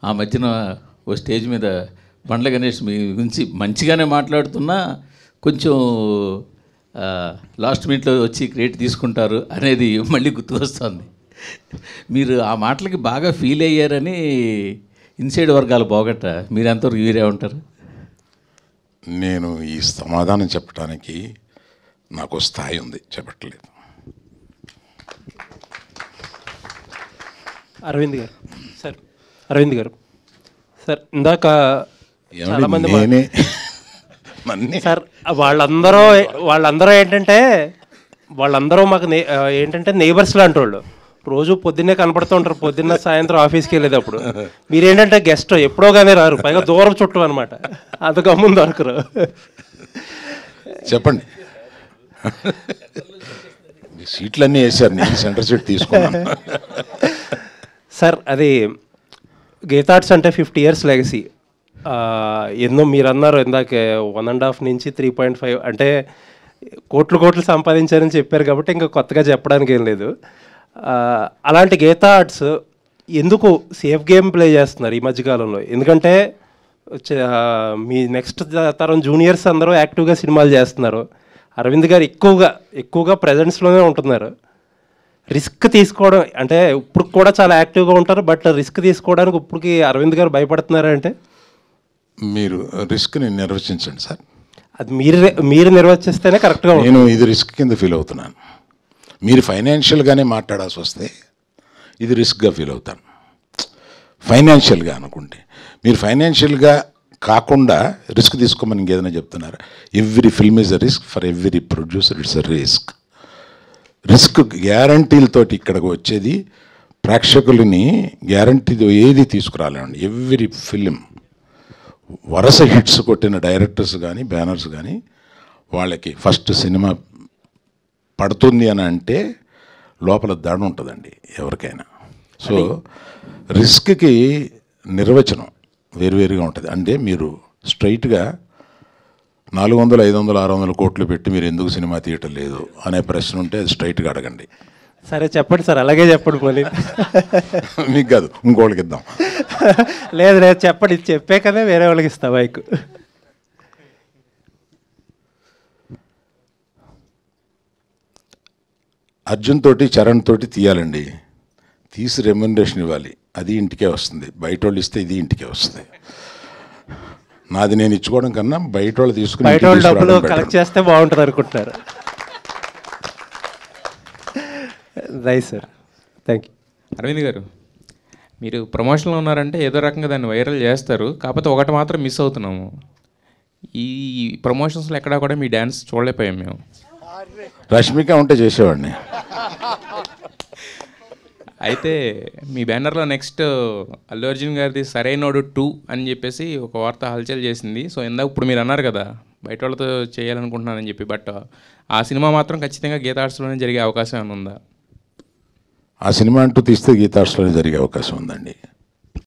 ఆ మధ్యన ఓ స్టేజ్ మీద బండ్ల గణేష్ మీ గురించి మంచిగానే మాట్లాడుతున్నా కొంచెం లాస్ట్ మినిట్లో వచ్చి క్రెడిట్ తీసుకుంటారు అనేది మళ్ళీ గుర్తు వస్తుంది. మీరు ఆ మాటలకి బాగా ఫీల్ అయ్యారని ఇన్సైడ్ వర్గాలు పోగట్ట మీరు ఎంతవరకు వీరే ఉంటారు? నేను ఈ సమాధానం చెప్పడానికి నాకు స్థాయి ఉంది, చెప్పట్లేదు. అరవింద్ గారు సార్ ఇందాక సార్ వాళ్ళందరూ వాళ్ళందరూ మాకు ఏంటంటే నైబర్స్ లాంటి వాళ్ళు. రోజు పొద్దున్నే కనపడుతూ ఉంటారు, పొద్దున్న సాయంత్రం ఆఫీస్కి వెళ్ళేటప్పుడు. మీరేంటంటే గెస్ట్ ఎప్పుడో కానీ రారు, పైగా దూరం చుట్టూ అనమాట, అంత గమ్మున దొరకరు. చెప్పండి. సీట్లన్నీ వేసారు, నేను సెంటర్ సీట్ తీసుకున్నాను. సార్ అది గీతా ఆర్ట్స్ అంటే 50 years లెగసీ. ఎన్నో మీరు అన్నారు ఇందాకే 1.5 నుంచి 3.5 అంటే కోట్లు సంపాదించారని చెప్పారు కాబట్టి ఇంకా కొత్తగా చెప్పడానికి ఏం లేదు. అలాంటి గీతా ఆర్ట్స్ ఎందుకు సేఫ్ గేమ్ ప్లే చేస్తున్నారు ఈ మధ్యకాలంలో? ఎందుకంటే మీ నెక్స్ట్ తరం జూనియర్స్ అందరూ యాక్టివ్గా సినిమాలు చేస్తున్నారు. అరవింద్ గారు ఎక్కువగా ప్రజెన్స్లోనే ఉంటున్నారు. రిస్క్ తీసుకోవడం అంటే ఇప్పుడు కూడా చాలా యాక్టివ్గా ఉంటారు, బట్ రిస్క్ తీసుకోవడానికి ఇప్పటికి అరవింద్ గారు భయపడుతున్నారంటే మీరు రిస్క్ని నిర్వచించండి సార్. అది మీరు నిర్వచిస్తేనే కరెక్ట్గా ఉంటుంది. నేను ఇది రిస్క్ కింద ఫీల్ అవుతున్నాను. మీరు ఫైనాన్షియల్గానే మాట్లాడాల్సి వస్తే ఇది రిస్క్గా ఫీల్ అవుతాను. ఫైనాన్షియల్గా అనుకుంటే మీరు ఫైనాన్షియల్గా కాకుండా రిస్క్ తీసుకోమని ఇంకేదైనా చెప్తున్నారు. Every film is a risk, for every producer it's a risk. Risk గ్యారంటీలతోటి ఇక్కడికి వచ్చేది ప్రేక్షకులని గ్యారంటీతో ఏది తీసుకురాలేండి. ఎవ్రీ ఫిలిం వరుస హిట్స్ కొట్టిన డైరెక్టర్స్ కానీ బ్యానర్స్ కానీ వాళ్ళకి ఫస్ట్ సినిమా పడుతుంది అని అంటే లోపల దాడి ఉంటుందండి ఎవరికైనా. సో రిస్క్కి నిర్వచనం వేరువేరుగా ఉంటుంది. అంటే మీరు స్ట్రైట్గా 400, 500, 600 కోట్లు పెట్టి మీరు ఎందుకు సినిమా తీయటం లేదు అనే ప్రశ్న ఉంటే అది స్ట్రైట్గా అడగండి. సరే చెప్పండి సార్, అలాగే చెప్పండి. మళ్ళీ మీకు కాదు, ఇంకోళ్ళకి ఇద్దాం. లేదు చెప్పండి, చెప్పే కదా వేరే వాళ్ళకి ఇస్తా బైక్. అర్జున్ తోటి చరణ్ తోటి తీయాలండి, తీసి రెమ్యునరేషన్ ఇవ్వాలి, అది ఇంటికే వస్తుంది. బయట వాళ్ళు ఇస్తే ఇది ఇంటికే వస్తుంది. నాది నేను ఇచ్చుకోవడం కన్నా బయట వాళ్ళు తీసుకుని బయట వాళ్ళు డబ్బులు కలెక్ట్ చేస్తే బాగుంటుంది అనుకుంటున్నారు. Right sir, thank you. Arvind garu, మీరు ప్రమోషన్లో ఉన్నారంటే ఏదో రకంగా దాన్ని వైరల్ చేస్తారు, కాకపోతే ఒకటి మాత్రం మిస్ అవుతున్నాము. ఈ ప్రమోషన్స్లో ఎక్కడా కూడా మీ డ్యాన్స్ చూడలేకపోయాం మేము. రష్మిక ఉంటే చేసేవాడిని. అయితే మీ బ్యానర్లో నెక్స్ట్ అల్లు అర్జున్ గారిది సరైనోడు 2 అని చెప్పేసి ఒక వార్త హల్చల్ చేసింది. సో ఇందాక ఇప్పుడు మీరు అన్నారు కదా బయట వాళ్ళతో చేయాలనుకుంటున్నానని చెప్పి, బట్ ఆ సినిమా మాత్రం ఖచ్చితంగా గీతా ఆర్ట్స్లోనే జరిగే అవకాశం ఏమైనా ఉందా? ఆ సినిమా అంటూ తీస్తే గీతా ఆర్ట్స్లోనే జరిగే అవకాశం ఉందండి.